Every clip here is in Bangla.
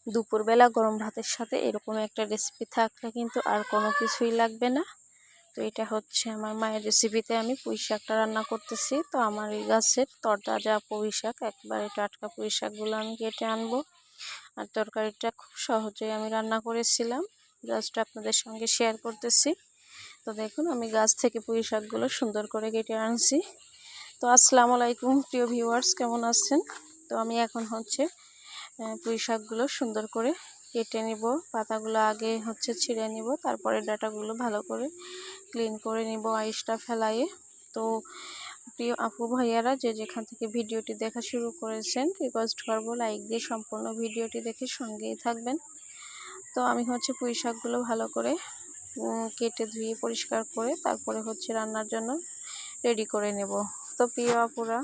দুপুরবেলা গরম ভাতের সাথে এরকম একটা রেসিপি থাকলে কিন্তু আর কোনো কিছুই লাগবে না। তো এটা হচ্ছে আমার মায়ের রেসিপিতে আমি পুঁই শাকটা রান্না করতেছি। তো আমার এই গাছের তরতাজা পুঁই শাক, একবারে টাটকা পুঁই শাকগুলো আমি কেটে আনবো। আর তরকারিটা খুব সহজেই আমি রান্না করেছিলাম, জাস্ট আপনাদের সঙ্গে শেয়ার করতেছি। তো দেখুন আমি গাছ থেকে পুঁই শাকগুলো সুন্দর করে কেটে আনছি। তো আসসালামু আলাইকুম প্রিয় ভিউয়ার্স, কেমন আছেন? তো আমি এখন হচ্ছে পুঁই শাকগুলো সুন্দর করে কেটে নিব। পাতাগুলো আগে হচ্ছে ছিঁড়ে নিব, তারপরে ডাঁটাগুলো ভালো করে ক্লিন করে নিব আইসটা ফেলাইয়ে। তো প্রিয় আপু ভাইয়ারা যে যেখান থেকে ভিডিওটি দেখা শুরু করেছেন, রিকোয়েস্ট করবো লাইক দিয়ে সম্পূর্ণ ভিডিওটি দেখে সঙ্গেই থাকবেন। তো আমি হচ্ছে পুঁই শাকগুলো ভালো করে কেটে ধুয়ে পরিষ্কার করে তারপরে হচ্ছে রান্নার জন্য রেডি করে নেব। তো প্রিয় আপুরা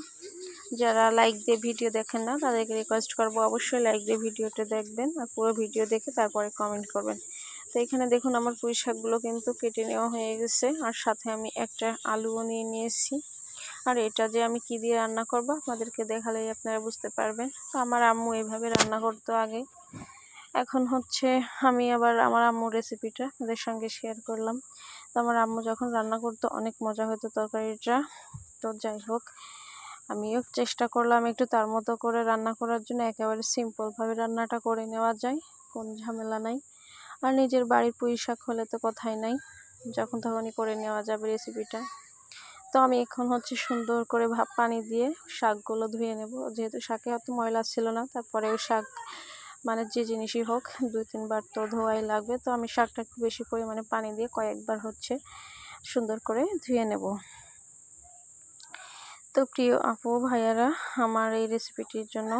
যারা লাইক দিয়ে ভিডিও দেখেন না, তাদেরকে রিকোয়েস্ট করবো অবশ্যই লাইক দিয়ে ভিডিওটা দেখবেন আর পুরো ভিডিও দেখে তারপরে কমেন্ট করবেন। তো এখানে দেখুন আমার পুঁই শাকগুলো কিন্তু কেটে নেওয়া হয়ে গেছে, আর সাথে আমি একটা আলুও নিয়ে নিয়েছি। আর এটা যে আমি কি দিয়ে রান্না করব আপনাদেরকে দেখালেই আপনারা বুঝতে পারবেন। তো আমার আম্মু এইভাবে রান্না করতো আগে, এখন হচ্ছে আমি আবার আমার আম্মুর রেসিপিটা আপনাদের সঙ্গে শেয়ার করলাম। তো আমার আম্মু যখন রান্না করতো অনেক মজা হতো তরকারিটা। তো যাই হোক, আমিও চেষ্টা করলাম একটু তার মতো করে রান্না করার জন্য, একেবারে সিম্পলভাবে রান্নাটা করে নেওয়া যায়, কোনো ঝামেলা নাই। আর নিজের বাড়ির পুঁই শাক হলে তো কথাই নাই, যখন তখনই করে নেওয়া যাবে রেসিপিটা। তো আমি এখন হচ্ছে সুন্দর করে ভাপ পানি দিয়ে শাকগুলো ধুয়ে নেব, যেহেতু শাকে অত ময়লা ছিল না। তারপরেও শাক মানে যে জিনিসই হোক 2-3 বার তো ধোয়াই লাগবে। তো আমি শাকটা একটু বেশি পরিমাণে পানি দিয়ে কয়েকবার হচ্ছে সুন্দর করে ধুয়ে নেব। তো প্রিয় আপু ভাইয়ারা, আমার এই রেসিপিটির জন্য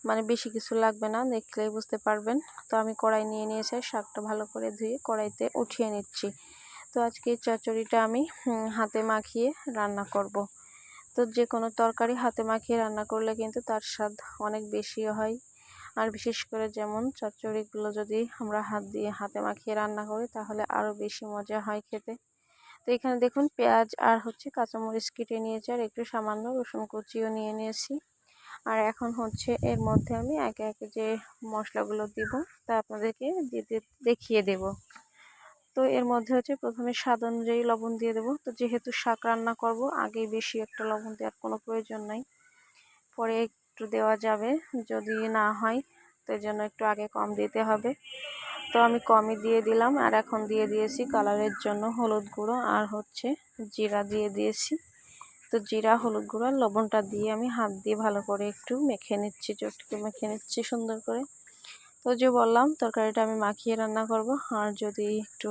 মানে বেশি কিছু লাগবে না, দেখলেই বুঝতে পারবেন। তো আমি কড়াই নিয়ে নিয়েছি, শাকটা ভালো করে ধুয়ে কড়াইতে উঠিয়ে নিচ্ছি। তো আজকে চচ্চড়িটা আমি হাতে মাখিয়ে রান্না করব। তো যে কোনো তরকারি হাতে মাখিয়ে রান্না করলে কিন্তু তার স্বাদ অনেক বেশি হয়। আর বিশেষ করে যেমন চচ্চড়িগুলো যদি আমরা হাতে মাখিয়ে রান্না করি তাহলে আরও বেশি মজা হয় খেতে। তো এখানে দেখুন পেঁয়াজ আর হচ্ছে কাঁচামরিচ কেটে নিয়েছি, আর একটু সামান্য রসুন কুচিও নিয়ে নিয়েছি। আর এখন হচ্ছে এর মধ্যে আমি একে একে যে মশলাগুলো দিব তা আপনাদেরকে দেখিয়ে দেব। তো এর মধ্যে হচ্ছে প্রথমে স্বাদ অনুযায়ী লবণ দিয়ে দেবো। তো যেহেতু শাক রান্না করব, আগেই বেশি একটা লবণ দেওয়ার কোনো প্রয়োজন নাই, পরে একটু দেওয়া যাবে যদি না হয়, তো এর জন্য একটু আগে কম দিতে হবে। তো আমি কমই দিয়ে দিলাম। আর এখন দিয়ে দিয়েছি কালারের জন্য হলুদ গুঁড়ো আর হচ্ছে জিরা দিয়ে দিয়েছি। তো জিরা, হলুদ গুঁড়ো আর লবণটা দিয়ে আমি হাত দিয়ে ভালো করে একটু মেখে নিচ্ছি, চটকে মেখে নিচ্ছি সুন্দর করে। তো যে বললাম তরকারিটা আমি মাখিয়ে রান্না করব, আর যদি একটু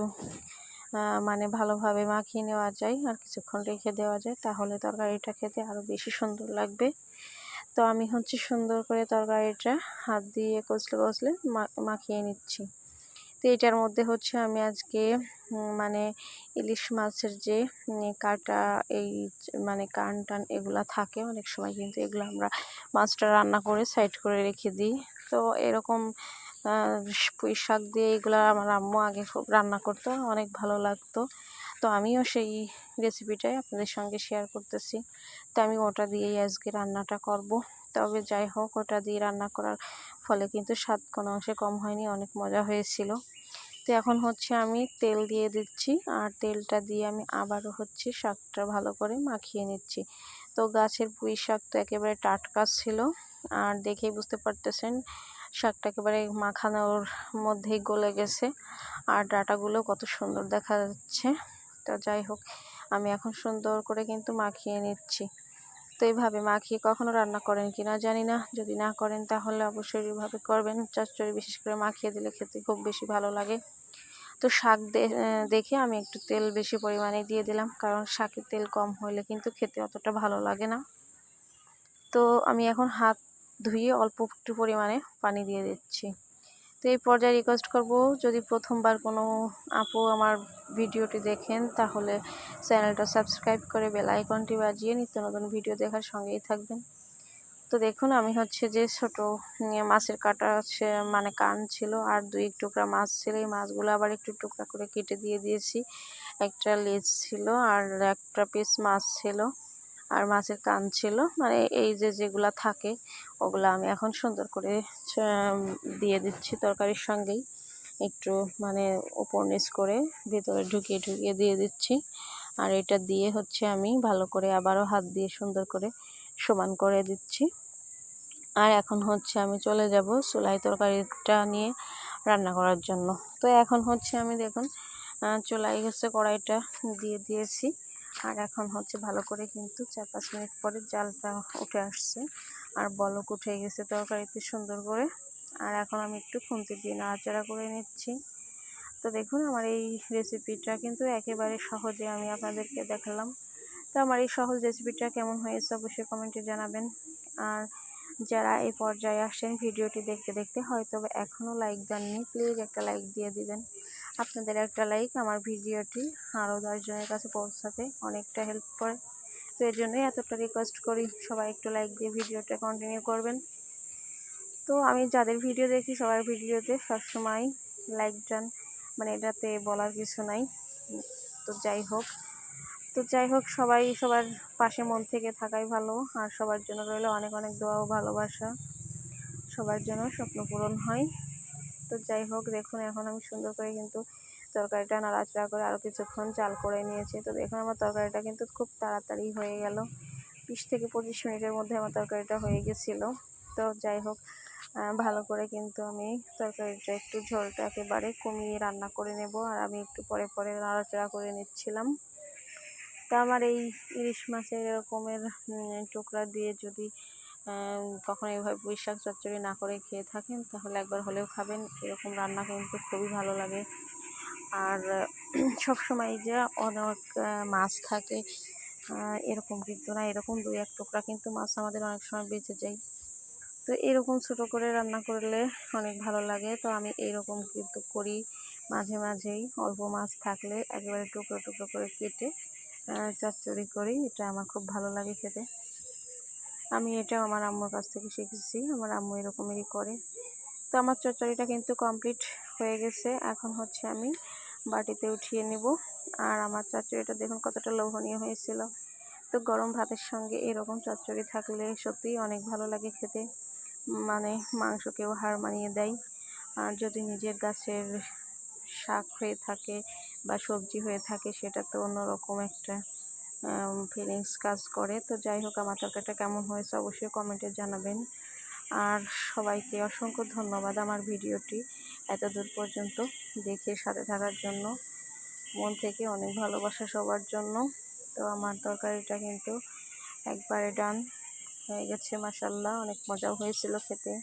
মানে ভালোভাবে মাখিয়ে নেওয়া যায় আর কিছুক্ষণ রেখে দেওয়া যায় তাহলে তরকারিটা খেতে আরও বেশি সুন্দর লাগবে। তো আমি হচ্ছে সুন্দর করে তরকারিটা হাত দিয়ে কচলে কচলে মাখিয়ে নিচ্ছি। তো এটার মধ্যে হচ্ছে আমি আজকে মানে ইলিশ মাছের যে কাটা এই মানে কান টান এগুলা থাকে অনেক সময়, কিন্তু এগুলো আমরা মাছটা রান্না করে সাইড করে রেখে দিই। তো এরকম পুঁই শাক দিয়ে এগুলো আমার আম্মু আগে খুব রান্না করতো, অনেক ভালো লাগতো। তো আমিও সেই রেসিপিটাই আপনাদের সঙ্গে শেয়ার করতেছি। তো আমি ওটা দিয়েই আজকে রান্নাটা করব। তবে যাই হোক, ওটা দিয়ে রান্না করার ফলে কিন্তু স্বাদ কোনো অংশে কম হয়নি, অনেক মজা হয়েছিল। তো এখন হচ্ছে আমি তেল দিয়ে দিচ্ছি, আর তেলটা দিয়ে আমি আবারও হচ্ছে শাকটা ভালো করে মাখিয়ে নিচ্ছি। তো গাছের পুঁই শাক তো একেবারে টাটকা ছিল, আর দেখেই বুঝতে পারতেছেন শাকটা একেবারে মাখানোর মধ্যেই গলে গেছে, আর ডাঁটাগুলো কত সুন্দর দেখা যাচ্ছে। তো যাই হোক, আমি এখন সুন্দর করে কিন্তু মাখিয়ে নিচ্ছি। তো এইভাবে মাখিয়ে কখনো রান্না করেন কিনা জানি না, যদি না করেন তাহলে অবশ্যই এইভাবে করবেন। চচ্চড়ি বিশেষ করে মাখিয়ে দিলে খেতে খুব বেশি ভালো লাগে। তো শাক দেখে আমি একটু তেল বেশি পরিমাণে দিয়ে দিলাম, কারণ শাকে তেল কম হলে কিন্তু খেতে অতটা ভালো লাগে না। তো আমি এখন হাত ধুয়ে অল্প একটু পরিমাণে পানি দিয়ে দিচ্ছি। তো এই পর্যায়ে রিকোয়েস্ট করব, যদি প্রথমবার কোনো আপু আমার ভিডিওটি দেখেন তাহলে চ্যানেলটা সাবস্ক্রাইব করে বেল আইকনটি বাজিয়ে নিত্য নতুন ভিডিও দেখার সঙ্গেই থাকবেন। তো দেখুন আমি হচ্ছে যে ছোট মাছের কাটা মানে কান ছিল আর 2 টুকরা মাছ ছিল, এই মাছগুলো আবার একটু টুকরা করে কেটে দিয়ে দিয়েছি। একটা লেজ ছিল আর একটা পিস মাছ ছিল, আর মাছের কান ছিল, মানে এই যে যেগুলা থাকে ওগুলা আমি এখন সুন্দর করে দিয়ে দিচ্ছি তরকারির সঙ্গেই, একটু মানে ওপর নিচ করে ভেতরে ঢুকিয়ে ঢুকিয়ে দিয়ে দিচ্ছি। আর এটা দিয়ে হচ্ছে আমি ভালো করে আবারও হাত দিয়ে সুন্দর করে সমান করে দিচ্ছি। আর এখন হচ্ছে আমি চলে যাব চুলায় তরকারিটা নিয়ে রান্না করার জন্য। তো এখন হচ্ছে আমি দেখুন চুলায় হচ্ছে কড়াইটা দিয়ে দিয়েছি। আর এখন হচ্ছে ভালো করে কিন্তু 4-5 মিনিট পরে জালটা উঠে আসছে আর বলক উঠে গেছে তরকারিতে সুন্দর করে। আর এখন আমি একটু খুন্তি দিয়ে নাড়াচাড়া করে নিচ্ছি। তো দেখুন আমার এই রেসিপিটা কিন্তু একেবারে সহজে আমি আপনাদেরকে দেখালাম। তো আমার এই সহজ রেসিপিটা কেমন হয়েছে অবশ্যই কমেন্টে জানাবেন। আর যারা এই পর্যায়ে আসেন ভিডিওটি দেখতে দেখতে হয়তো এখনও লাইক দেননি, প্লিজ একটা লাইক দিয়ে দিবেন। আপনাদের একটা লাইক আমার ভিডিওটি আরও 10 জনের কাছে পৌঁছাতে অনেকটা হেল্প করে। তো এর জন্যই এতটা রিকোয়েস্ট করি সবাই একটু লাইক দিয়ে ভিডিওটা কন্টিনিউ করবেন। তো আমি যাদের ভিডিও দেখি সবার ভিডিওতে সবসময় লাইক দেন, মানে এটাতে বলার কিছু নাই। তো যাই হোক সবাই সবার পাশে মন থেকে থাকাই ভালো। আর সবার জন্য রইল অনেক অনেক দোয়া ও ভালোবাসা, সবার জন্য স্বপ্ন পূরণ হয়। তো যাই হোক দেখুন এখন আমি সুন্দর করে কিন্তু তরকারিটা নাড়াচাড়া করে আরও কিছুক্ষণ জাল করে নিয়েছি। তো দেখুন আমার তরকারিটা কিন্তু খুব তাড়াতাড়ি হয়ে গেল, 20 থেকে 25 মিনিটের মধ্যে আমার তরকারিটা হয়ে গেছিলো। তো যাই হোক ভালো করে কিন্তু আমি তরকারিটা একটু ঝোলটা একেবারে কমিয়ে রান্না করে নেব। আর আমি একটু পরে পরে নাড়াচাড়া করে নিচ্ছিলাম। তা আমার এই ইলিশ মাছের এরকমের টুকরা দিয়ে যদি কখনো এইভাবে পুঁই শাক চচ্চড়ি না করে খেয়ে থাকেন তাহলে একবার হলেও খাবেন। এরকম রান্না কিন্তু খুবই ভালো লাগে। আর সবসময় যে অনেক মাছ থাকে এরকম কিন্তু না, এরকম 2-1 টুকরা কিন্তু মাছ আমাদের অনেক সময় বেঁচে যায়। তো এরকম ছোটো করে রান্না করলে অনেক ভালো লাগে। তো আমি এইরকম কিন্তু করি মাঝে মাঝেই, অল্প মাছ থাকলে একেবারে টুকরো টুকরো করে কেটে চচ্চড়ি করি। এটা আমার খুব ভালো লাগে খেতে। আমি এটা আমার আম্মুর কাছ থেকে শিখেছি, আমার আম্মু এরকমই করে। তো আমার চচ্চড়িটা কিন্তু কমপ্লিট হয়ে গেছে। এখন হচ্ছে আমি বাটিতে উঠিয়ে নেব। আর আমার চচ্চড়িটা দেখুন কতটা লোভনীয় হয়েছিল। তো গরম ভাতের সঙ্গে এরকম চচ্চড়ি থাকলে সত্যিই অনেক ভালো লাগে খেতে, মানে মাংসকেও হার মানিয়ে দেয়। আর যদি নিজের গাছের শাক হয়ে থাকে বা সবজি হয়ে থাকে সেটা তো অন্যরকম একটা ফিলিংস কাজ করে। তো যাই হোক আমার তরকারিটা কেমন হয়েছে অবশ্যই কমেন্টে জানাবেন। আর সবাইকে অসংখ্য ধন্যবাদ আমার ভিডিওটি এত দূর পর্যন্ত দেখে সাথে থাকার জন্য, মন থেকে অনেক ভালোবাসা সবার জন্য। তো আমার তরকারিটা কিন্তু একবারে ডান হয়ে গেছে, মাশাআল্লাহ অনেক মজাও হয়েছিল খেতে।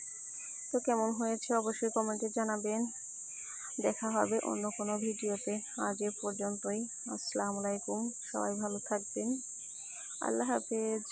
তো কেমন হয়েছে অবশ্যই কমেন্টে জানাবেন। দেখা হবে অন্য কোনো ভিডিওতে। আজ এ পর্যন্তই। আসসালামু আলাইকুম, সবাই ভালো থাকবেন। আল্লাহ হাফেজ।